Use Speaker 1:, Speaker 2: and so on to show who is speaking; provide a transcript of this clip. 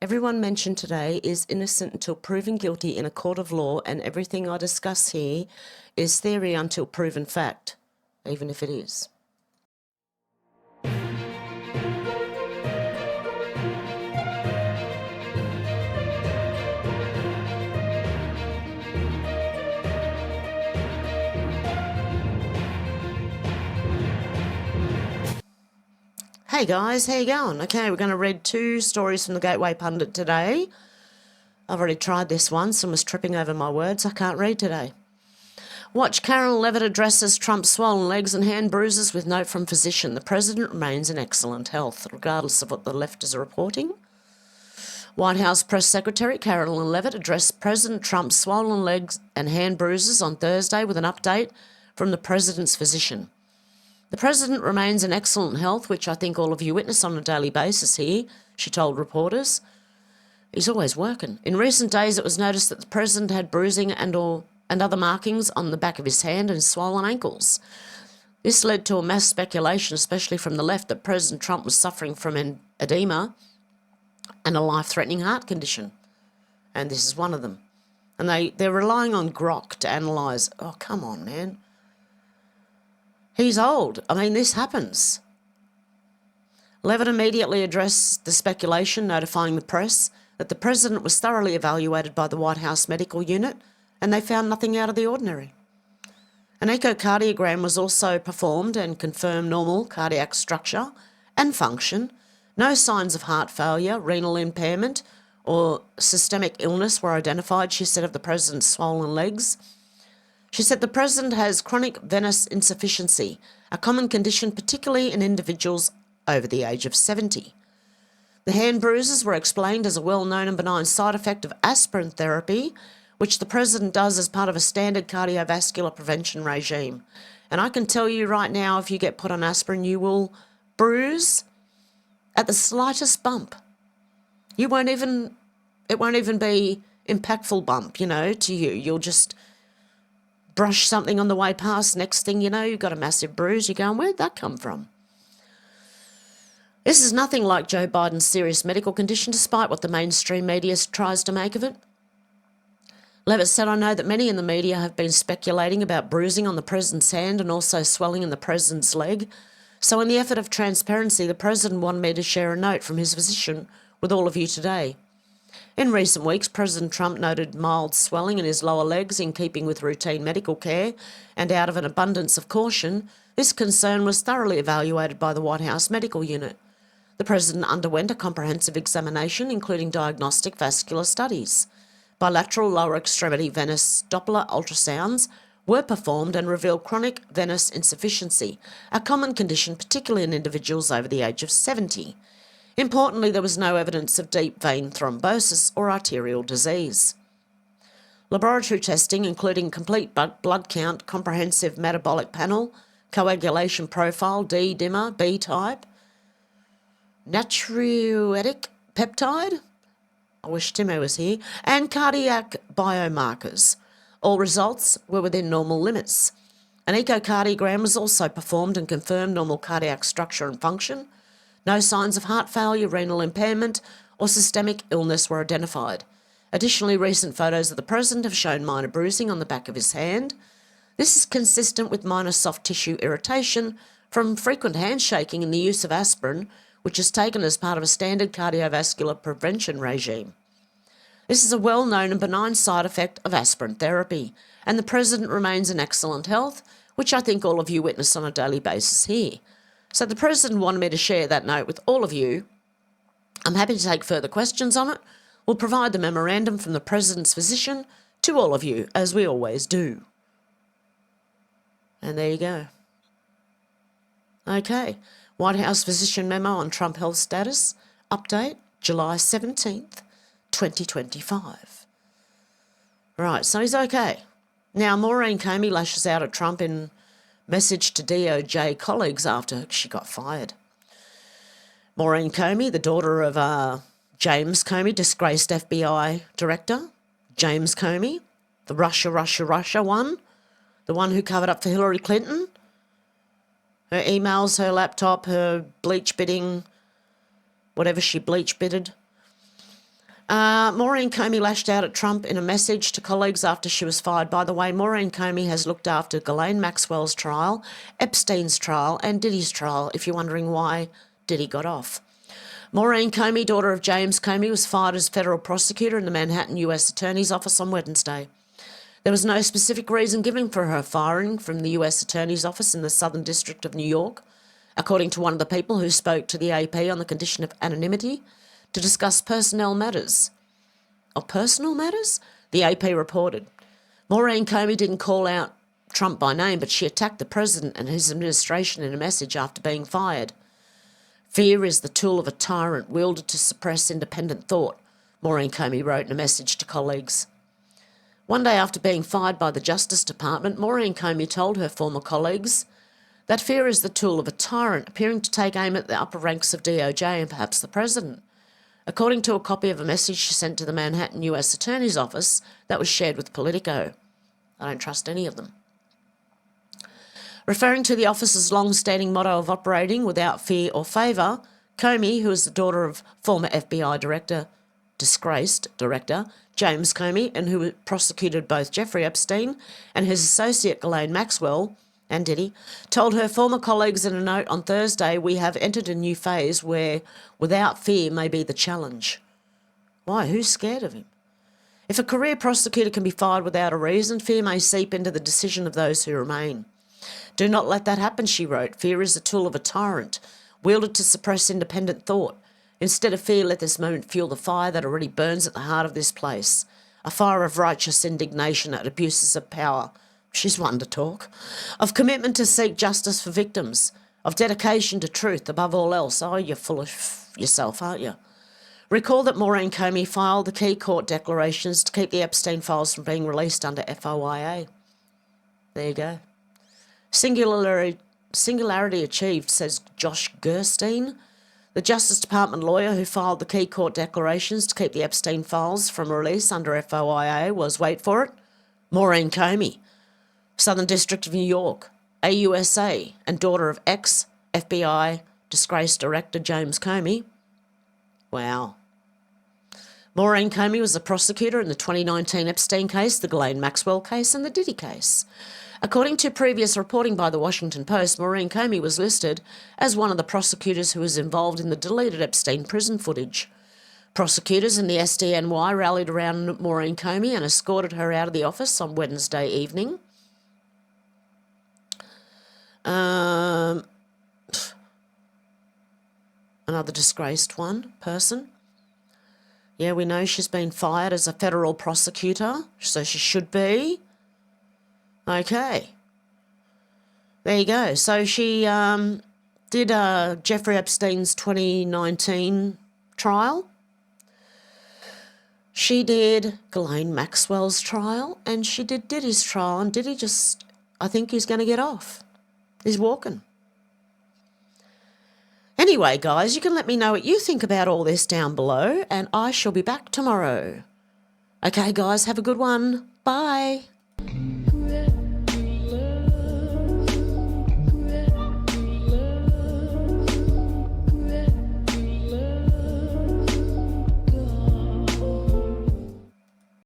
Speaker 1: Everyone mentioned today is innocent until proven guilty in a court of law, and everything I discuss here is theory until proven fact, even if it is. Hey guys, how you going? Okay, we're going to read 2 stories from the Gateway Pundit today. I've already tried this once and was tripping over my words. I can't read today. Watch Carol Levitt addresses Trump's swollen legs and hand bruises with note from physician. The president remains in excellent health, regardless of what the left is reporting. White House Press Secretary Carolyn Levitt addressed President Trump's swollen legs and hand bruises on Thursday with an update from the president's physician. The president remains in excellent health, which I think all of you witness on a daily basis here, she told reporters. He's always working. In recent days, it was noticed that the president had bruising and other markings on the back of his hand and swollen ankles. This led to a mass speculation, especially from the left, that President Trump was suffering from an edema and a life-threatening heart condition. And this is one of them. And they're relying on Grok to analyse. Oh, come on, man. He's old. I mean, this happens. Levitt immediately addressed the speculation, notifying the press that the president was thoroughly evaluated by the White House medical unit and they found nothing out of the ordinary. An echocardiogram was also performed and confirmed normal cardiac structure and function. No signs of heart failure, renal impairment or systemic illness were identified, she said, of the president's swollen legs. She said the president has chronic venous insufficiency, a common condition particularly in individuals over the age of 70. The hand bruises were explained as a well-known and benign side effect of aspirin therapy, which the president does as part of a standard cardiovascular prevention regime. And I can tell you right now, if you get put on aspirin, you will bruise at the slightest bump. It won't even be impactful bump, to you. You'll just brush something on the way past. Next thing you know, you've got a massive bruise. You're going, where'd that come from? This is nothing like Joe Biden's serious medical condition, despite what the mainstream media tries to make of it. Levitt said, I know that many in the media have been speculating about bruising on the president's hand and also swelling in the president's leg. So in the effort of transparency, the president wanted me to share a note from his physician with all of you today. In recent weeks, President Trump noted mild swelling in his lower legs in keeping with routine medical care, and out of an abundance of caution, this concern was thoroughly evaluated by the White House medical unit. The president underwent a comprehensive examination, including diagnostic vascular studies. Bilateral lower extremity venous Doppler ultrasounds were performed and revealed chronic venous insufficiency, a common condition particularly in individuals over the age of 70. Importantly, there was no evidence of deep vein thrombosis or arterial disease. Laboratory testing, including complete blood count, comprehensive metabolic panel, coagulation profile, D-dimer, B-type, natriuretic peptide, I wish Timo was here, and cardiac biomarkers. All results were within normal limits. An echocardiogram was also performed and confirmed normal cardiac structure and function. No signs of heart failure, renal impairment, or systemic illness were identified. Additionally, recent photos of the president have shown minor bruising on the back of his hand. This is consistent with minor soft tissue irritation from frequent handshaking and the use of aspirin, which is taken as part of a standard cardiovascular prevention regime. This is a well-known and benign side effect of aspirin therapy, and the president remains in excellent health, which I think all of you witness on a daily basis here. So the president wanted me to share that note with all of you. I'm happy to take further questions on it. We'll provide the memorandum from the president's physician to all of you, as we always do. And there you go. Okay. White House physician memo on Trump health status. Update, July 17th, 2025. Right, so he's okay. Now, Maureen Comey lashes out at Trump in message to DOJ colleagues after she got fired. Maureen Comey, the daughter of James Comey, disgraced FBI director, James Comey, the Russia one, the one who covered up for Hillary Clinton, her emails, her laptop, her bleach bidding, whatever she bleach bidded. Maureen Comey lashed out at Trump in a message to colleagues after she was fired. By the way, Maureen Comey has looked after Ghislaine Maxwell's trial, Epstein's trial and Diddy's trial, if you're wondering why Diddy got off. Maureen Comey, daughter of James Comey, was fired as federal prosecutor in the Manhattan US Attorney's Office on Wednesday. There was no specific reason given for her firing from the US Attorney's Office in the Southern District of New York, according to one of the people who spoke to the AP on the condition of anonymity to discuss personnel matters. Personal matters? The AP reported. Maureen Comey didn't call out Trump by name, but she attacked the president and his administration in a message after being fired. Fear is the tool of a tyrant wielded to suppress independent thought, Maureen Comey wrote in a message to colleagues. One day after being fired by the Justice Department, Maureen Comey told her former colleagues that fear is the tool of a tyrant, appearing to take aim at the upper ranks of DOJ and perhaps the president, according to a copy of a message she sent to the Manhattan US Attorney's Office that was shared with Politico. I don't trust any of them. Referring to the office's long-standing motto of operating without fear or favour, Comey, who is the daughter of former FBI disgraced director, James Comey, and who prosecuted both Jeffrey Epstein and his associate Ghislaine Maxwell and Diddy, told her former colleagues in a note on Thursday, "We have entered a new phase where without fear may be the challenge." Why? Who's scared of him? If a career prosecutor can be fired without a reason, fear may seep into the decision of those who remain. Do not let that happen, she wrote. Fear is the tool of a tyrant, wielded to suppress independent thought. Instead of fear, let this moment fuel the fire that already burns at the heart of this place, a fire of righteous indignation at abuses of power. She's one to talk. Of commitment to seek justice for victims. Of dedication to truth above all else. Oh, you're full of yourself, aren't you? Recall that Maureen Comey filed the key court declarations to keep the Epstein files from being released under FOIA. There you go. Singularity achieved, says Josh Gerstein, the Justice Department lawyer who filed the key court declarations to keep the Epstein files from release under FOIA was, wait for it, Maureen Comey, Southern District of New York, AUSA, and daughter of ex-FBI disgraced director James Comey. Wow. Maureen Comey was the prosecutor in the 2019 Epstein case, the Ghislaine Maxwell case, and the Diddy case. According to previous reporting by the Washington Post, Maureen Comey was listed as one of the prosecutors who was involved in the deleted Epstein prison footage. Prosecutors in the SDNY rallied around Maureen Comey and escorted her out of the office on Wednesday evening. Another disgraced person. Yeah, we know she's been fired as a federal prosecutor, so she should be. Okay. There you go. So she did Jeffrey Epstein's 2019 trial. She did Ghislaine Maxwell's trial, and she did Diddy's trial, and Diddy just, I think he's going to get off. He's walking. Anyway, guys, you can let me know what you think about all this down below, and I shall be back tomorrow. Okay, guys, have a good one. Bye.